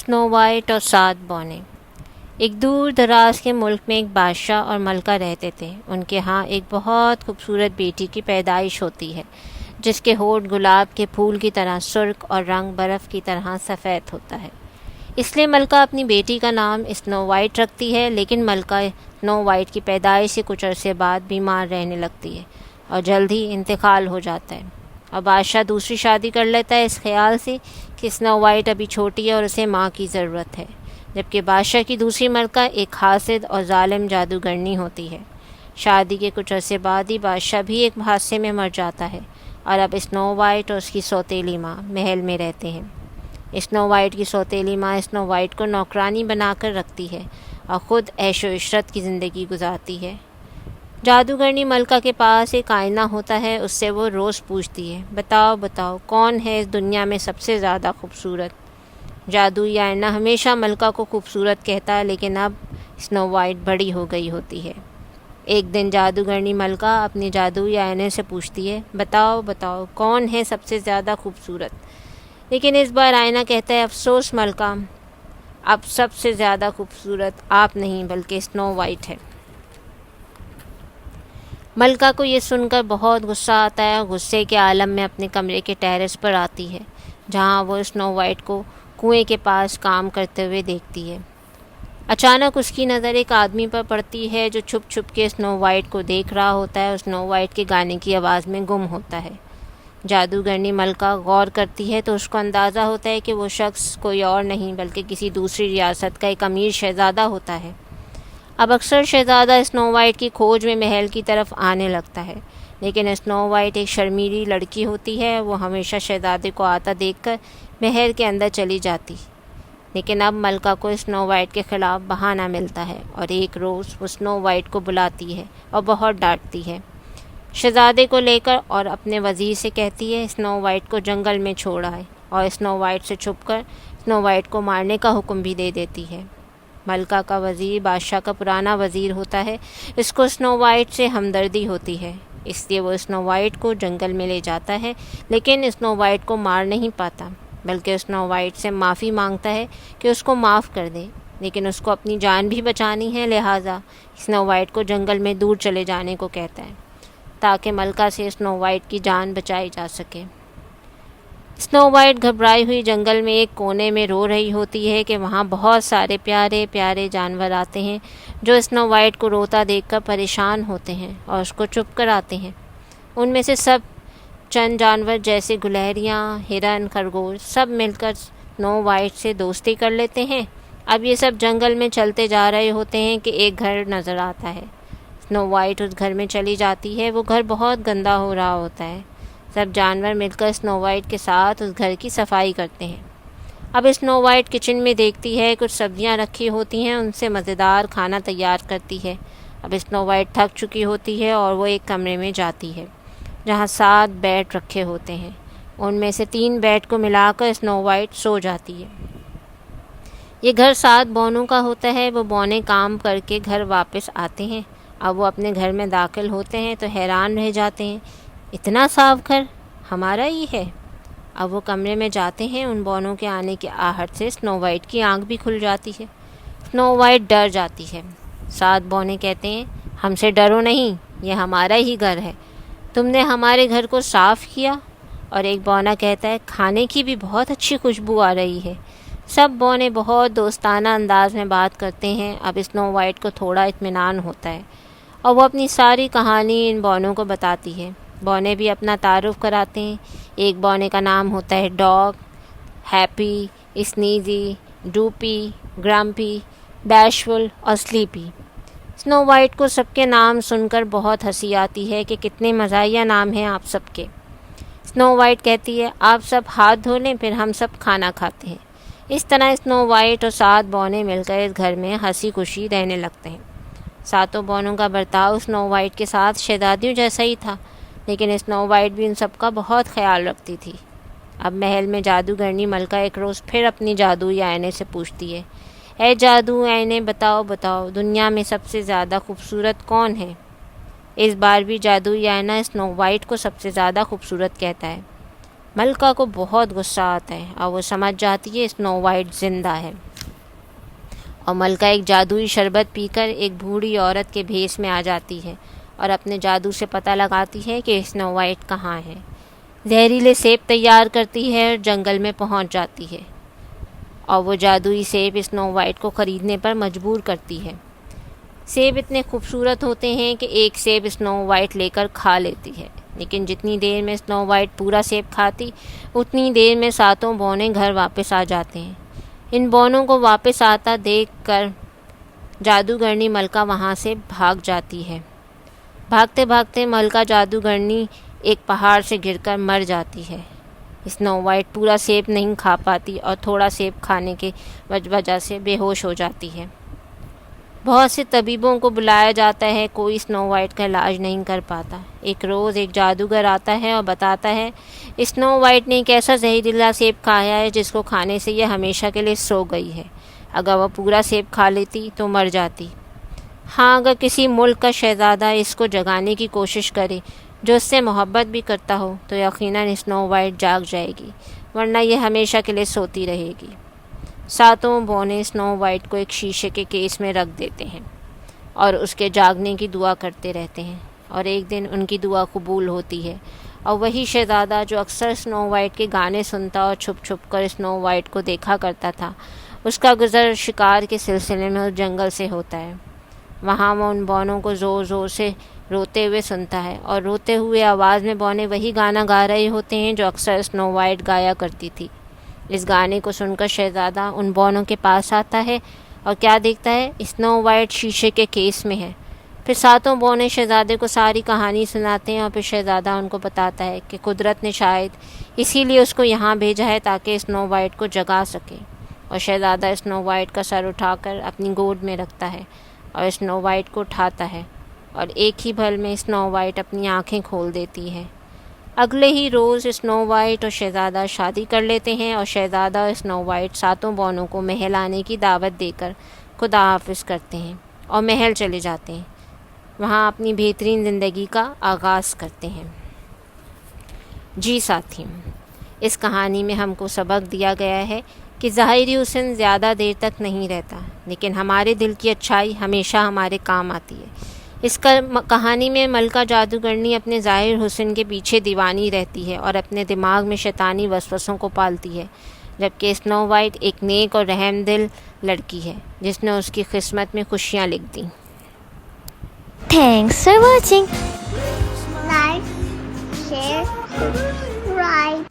اسنو white اور 7 بونے۔ ایک دور دراز کے ملک میں ایک بادشاہ اور ملکہ رہتے تھے۔ ان کے ہاں ایک بہت خوبصورت بیٹی کی پیدائش ہوتی ہے، جس کے ہونٹ گلاب کے پھول کی طرح سرخ اور رنگ برف کی طرح سفید ہوتا ہے۔ اس لیے ملکہ اپنی بیٹی کا نام اسنو وائٹ رکھتی ہے، لیکن ملکہ اسنو وائٹ کی پیدائش سے کچھ عرصے بعد بیمار رہنے لگتی ہے اور جلد ہی انتقال ہو جاتا ہے، اور بادشاہ دوسری شادی کر لیتا ہے اس خیال سے کہ اسنو وائٹ ابھی چھوٹی ہے اور اسے ماں کی ضرورت ہے، جبکہ بادشاہ کی دوسری ملکہ ایک حاسد اور ظالم جادوگرنی ہوتی ہے۔ شادی کے کچھ عرصے بعد ہی بادشاہ بھی ایک حادثے میں مر جاتا ہے، اور اب اسنو وائٹ اور اس کی سوتیلی ماں محل میں رہتے ہیں۔ اسنو وائٹ کی سوتیلی ماں اسنو وائٹ کو نوکرانی بنا کر رکھتی ہے اور خود عیش و عشرت کی زندگی گزارتی ہے۔ جادوگرنی ملکہ کے پاس ایک آئینہ ہوتا ہے، اس سے وہ روز پوچھتی ہے، بتاؤ بتاؤ کون ہے اس دنیا میں سب سے زیادہ خوبصورت؟ جادوئی آئینہ ہمیشہ ملکہ کو خوبصورت کہتا ہے، لیکن اب اسنو وائٹ بڑی ہو گئی ہوتی ہے۔ ایک دن جادوگرنی ملکہ اپنے جادوئی آئینے سے پوچھتی ہے، بتاؤ بتاؤ کون ہے سب سے زیادہ خوبصورت؟ لیکن اس بار آئینہ کہتا ہے، افسوس ملکہ، اب سب سے زیادہ خوبصورت آپ نہیں بلکہ اسنو وائٹ ہے۔ ملکہ کو یہ سن کر بہت غصہ آتا ہے اور غصے کے عالم میں اپنے کمرے کے ٹیرس پر آتی ہے، جہاں وہ اسنو وائٹ کو کنویں کے پاس کام کرتے ہوئے دیکھتی ہے۔ اچانک اس کی نظر ایک آدمی پر پڑتی ہے جو چھپ چھپ کے اسنو وائٹ کو دیکھ رہا ہوتا ہے، اسنو وائٹ کے گانے کی آواز میں گم ہوتا ہے۔ جادوگرنی ملکہ غور کرتی ہے تو اس کو اندازہ ہوتا ہے کہ وہ شخص کوئی اور نہیں بلکہ کسی دوسری ریاست کا ایک امیر شہزادہ ہوتا ہے۔ اب اکثر شہزادہ اسنو وائٹ کی کھوج میں محل کی طرف آنے لگتا ہے، لیکن اسنو وائٹ ایک شرمیلی لڑکی ہوتی ہے، وہ ہمیشہ شہزادے کو آتا دیکھ کر محل کے اندر چلی جاتی۔ لیکن اب ملکہ کو اسنو وائٹ کے خلاف بہانہ ملتا ہے، اور ایک روز وہ اسنو وائٹ کو بلاتی ہے اور بہت ڈانٹتی ہے۔ شہزادے کو لے کر اور اپنے وزیر سے کہتی ہے اسنو وائٹ کو جنگل میں چھوڑ آئے، اور اسنو وائٹ سے چھپ کر اسنو وائٹ کو مارنے کا حکم بھی دے دیتی ہے۔ ملکہ کا وزیر بادشاہ کا پرانا وزیر ہوتا ہے، اس کو اسنو وائٹ سے ہمدردی ہوتی ہے، اس لیے وہ اسنو وائٹ کو جنگل میں لے جاتا ہے، لیکن اسنو وائٹ کو مار نہیں پاتا، بلکہ اسنو وائٹ سے معافی مانگتا ہے کہ اس کو معاف کر دے، لیکن اس کو اپنی جان بھی بچانی ہے، لہٰذا اسنو وائٹ کو جنگل میں دور چلے جانے کو کہتا ہے تاکہ ملکہ سے اسنو وائٹ کی جان بچائی جا سکے۔ اسنو وائٹ گھبرائی ہوئی جنگل میں ایک کونے میں رو رہی ہوتی ہے کہ وہاں بہت سارے پیارے پیارے جانور آتے ہیں جو اسنو وائٹ کو روتا دیکھ کر پریشان ہوتے ہیں اور اس کو چپ کر آتے ہیں۔ ان میں سے سب چند جانور جیسے گلہریاں، ہرن، خرگوش سب مل کر اسنو وائٹ سے دوستی کر لیتے ہیں۔ اب یہ سب جنگل میں چلتے جا رہے ہوتے ہیں کہ ایک گھر نظر آتا ہے۔ اسنو وائٹ اس گھر میں چلی جاتی ہے، وہ گھر بہت گندا ہو رہا ہوتا ہے۔ سب جانور مل کر اسنو وائٹ کے ساتھ اس گھر کی صفائی کرتے ہیں۔ اب اسنو وائٹ کچن میں دیکھتی ہے کچھ سبزیاں رکھی ہوتی ہیں، ان سے مزیدار کھانا تیار کرتی ہے۔ اب اسنو وائٹ تھک چکی ہوتی ہے اور وہ ایک کمرے میں جاتی ہے جہاں 7 بیڈ رکھے ہوتے ہیں۔ ان میں سے 3 بیڈ کو ملا کر اسنو وائٹ سو جاتی ہے۔ یہ گھر 7 بونوں کا ہوتا ہے، وہ بونے کام کر کے گھر واپس آتے ہیں۔ اب وہ اپنے گھر میں داخل ہوتے ہیں تو حیران رہ جاتے ہیں، اتنا صاف گھر ہمارا ہی ہے۔ اب وہ کمرے میں جاتے ہیں، ان بونوں کے آنے کی آہٹ سے اسنو وائٹ کی آنکھ بھی کھل جاتی ہے۔ اسنو وائٹ ڈر جاتی ہے۔ 7 بونے کہتے ہیں، ہم سے ڈرو نہیں، یہ ہمارا ہی گھر ہے، تم نے ہمارے گھر کو صاف کیا۔ اور ایک بونا کہتا ہے، کھانے کی بھی بہت اچھی خوشبو آ رہی ہے۔ سب بونے بہت دوستانہ انداز میں بات کرتے ہیں۔ اب اسنو وائٹ کو تھوڑا اطمینان ہوتا ہے اور وہ اپنی ساری کہانی ان بونوں کو بتاتی ہے۔ بونے بھی اپنا تعارف کراتے ہیں۔ ایک بونے کا نام ہوتا ہے ڈاگ، ہیپی، اسنیزی، ڈوپی، گرمپی، بیشفل اور سلیپی۔ اسنو وائٹ کو سب کے نام سن کر بہت ہنسی آتی ہے کہ کتنے مزاحیہ نام ہیں آپ سب کے۔ اسنو وائٹ کہتی ہے، آپ سب ہاتھ دھو لیں پھر ہم سب کھانا کھاتے ہیں۔ اس طرح اسنو وائٹ اور 7 بونے مل کر اس گھر میں ہنسی خوشی رہنے لگتے ہیں۔ 7 بونوں کا برتاؤ اسنو وائٹ کے ساتھ شہزادیوں جیسا ہی تھا، لیکن اسنو وائٹ بھی ان سب کا بہت خیال رکھتی تھی۔ اب محل میں جادوگرنی ملکہ ایک روز پھر اپنی جادوئی آئینے سے پوچھتی ہے، اے جادو آئینے بتاؤ بتاؤ دنیا میں سب سے زیادہ خوبصورت کون ہے؟ اس بار بھی جادوئی آئینہ اسنو وائٹ کو سب سے زیادہ خوبصورت کہتا ہے۔ ملکہ کو بہت غصہ آتا ہے اور وہ سمجھ جاتی ہے اسنو وائٹ زندہ ہے، اور ملکہ ایک جادوئی شربت پی کر ایک بوڑھی عورت کے بھیس میں آ جاتی ہے اور اپنے جادو سے پتہ لگاتی ہے کہ اسنو وائٹ کہاں ہے۔ زہریلے سیب تیار کرتی ہے اور جنگل میں پہنچ جاتی ہے، اور وہ جادوئی سیب اسنو وائٹ کو خریدنے پر مجبور کرتی ہے۔ سیب اتنے خوبصورت ہوتے ہیں کہ ایک سیب اسنو وائٹ لے کر کھا لیتی ہے، لیکن جتنی دیر میں اسنو وائٹ پورا سیب کھاتی اتنی دیر میں ساتوں بونے گھر واپس آ جاتے ہیں۔ ان بونوں کو واپس آتا دیکھ کر جادوگرنی ملکہ وہاں سے بھاگ جاتی ہے۔ بھاگتے بھاگتے ملکہ جادوگرنی ایک پہاڑ سے گر کر مر جاتی ہے۔ اسنو وائٹ پورا سیب نہیں کھا پاتی اور تھوڑا سیب کھانے کی وجہ سے بے ہوش ہو جاتی ہے۔ بہت سے طبیبوں کو بلایا جاتا ہے، کوئی اسنو وائٹ کا علاج نہیں کر پاتا۔ ایک روز ایک جادوگر آتا ہے اور بتاتا ہے اسنو وائٹ نے ایک ایسا زہریلا سیب کھایا ہے جس کو کھانے سے یہ ہمیشہ کے لیے سو گئی ہے، اگر وہ پورا سیب کھا لیتی تو مر جاتی۔ ہاں، اگر کسی ملک کا شہزادہ اس کو جگانے کی کوشش کرے جو اس سے محبت بھی کرتا ہو تو یقیناً اسنو وائٹ جاگ جائے گی، ورنہ یہ ہمیشہ کے لیے سوتی رہے گی۔ ساتوں بونے اسنو وائٹ کو ایک شیشے کے کیس میں رکھ دیتے ہیں اور اس کے جاگنے کی دعا کرتے رہتے ہیں، اور ایک دن ان کی دعا قبول ہوتی ہے، اور وہی شہزادہ جو اکثر اسنو وائٹ کے گانے سنتا اور چھپ چھپ کر اسنو وائٹ کو دیکھا کرتا تھا، اس کا گزر شکار کے سلسلے میں اس جنگل سے ہوتا ہے۔ وہاں وہ ان بونوں کو زور زور سے روتے ہوئے سنتا ہے، اور روتے ہوئے آواز میں بونے وہی گانا گا رہے ہوتے ہیں جو اکثر اسنو وائٹ گایا کرتی تھی۔ اس گانے کو سن کر شہزادہ ان بونوں کے پاس آتا ہے اور کیا دیکھتا ہے؟ اسنو وائٹ شیشے کے کیس میں ہے۔ پھر ساتوں بونے شہزادے کو ساری کہانی سناتے ہیں، اور پھر شہزادہ ان کو بتاتا ہے کہ قدرت نے شاید اسی لیے اس کو یہاں بھیجا ہے تاکہ اسنو وائٹ کو جگا سکے، اور شہزادہ اسنو وائٹ کا سر اٹھا کر اپنی گود میں رکھتا ہے اور اسنو وائٹ کو اٹھاتا ہے، اور ایک ہی پل میں اسنو وائٹ اپنی آنکھیں کھول دیتی ہے۔ اگلے ہی روز اسنو وائٹ اور شہزادہ شادی کر لیتے ہیں، اور شہزادہ اور اسنو وائٹ ساتوں بونوں کو محل آنے کی دعوت دے کر خدا حافظ کرتے ہیں اور محل چلے جاتے ہیں، وہاں اپنی بہترین زندگی کا آغاز کرتے ہیں۔ جی ساتھیوں، اس کہانی میں ہم کو سبق دیا گیا ہے کہ ظاہری حسن زیادہ دیر تک نہیں رہتا، لیکن ہمارے دل کی اچھائی ہمیشہ ہمارے کام آتی ہے۔ اس کہانی میں ملکہ جادوگرنی اپنے ظاہر حسن کے پیچھے دیوانی رہتی ہے اور اپنے دماغ میں شیطانی وسوسوں کو پالتی ہے، جبکہ اسنو وائٹ ایک نیک اور رحم دل لڑکی ہے جس نے اس کی قسمت میں خوشیاں لکھ دیں۔ Thanks for watching. Like, share,